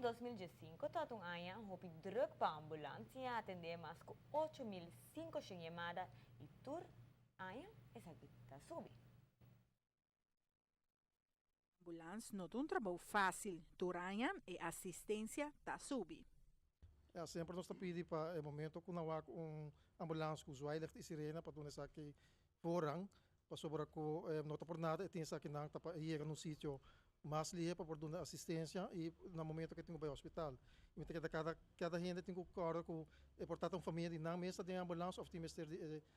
2015, tatong aya hopi druk pa ambulansya atende mas ko 8.500 llamadas e tur aya esa gita subi. Ambulância não é um trabalho fácil, turanha e assistência da subi. Sempre nós pedimos para o momento que não há ambulância que usuário de sirene para tudo isso aqui voorrang para sobre que não está por nada tem isso aqui não está para ir no sítio mais livre para dar assistência e no momento que tem que ir ao hospital. E cada gente tem que correr com é portanto uma família não mesa de ambulância ou tem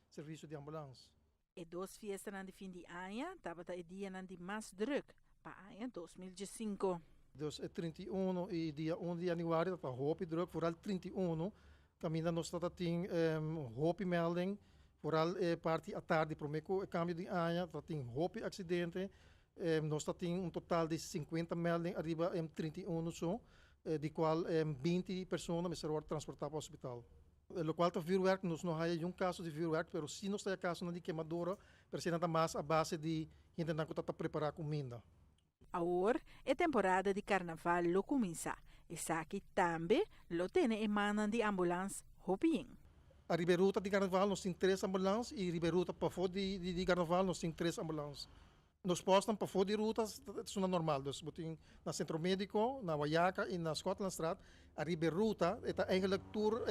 serviço de ambulância. E duas fiestas na fim de ano, estava o dia de mais druk para ano 2015. Dus 31 e dia 1 de januari, dat was hoop druk, vooral 31. Camina nós está tem hoop melding, vooral parte à tarde, promeco cambio de ano, dat tem hoop acidente. Nós tem total de 50 melding, arriba 31 so, de qual 20 pessoas me serão transportadas para o hospital. Lo qual está vuurwerk, nós não há caso de vuurwerk, pero se nós tem caso de queimadura, precisa mais a base de gente não está preparar comida. Agora, a temporada de carnaval lo começa. E aqui também lo tem emana de ambulância hoping. A Riberuta de carnaval nós temos 3 ambulâncias e Riberuta para fora de carnaval nós temos 3 ambulâncias. Nós postam para fora de rutas, isso não é normal. Dus botem na Centro Médico, na Waiaka e na Scotlandstraat. A Riberuta é eigenlijk tour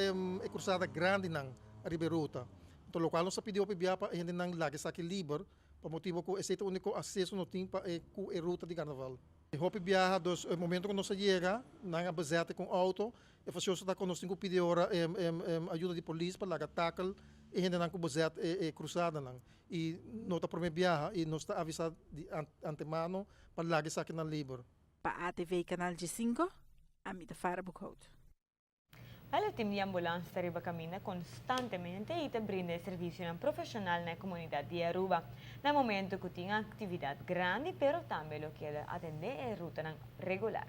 cruzada grande na Riberuta. Então, local nós pedimos para a gente não lague aqui livre, por motivo que esse é o único acesso não tem para a ruta de carnaval. E hope viaja, dos o momento que nós chega, na bezete com auto, e faz isso que nós temos que pedir ajuda de polícia para lagar tackle e gente não com bezete cruzada não. E nós está prometendo viajar e nós está avisado de antemano para lagar isso aqui na livre. Para a TV Canal G5, a Mita Farah Bukhout. El team de ambulancia Arriba camina constantemente y te brinda servicio profesional en la comunidad de Aruba. En el momento que tiene actividad grande, pero también lo quiere atender en ruta regular.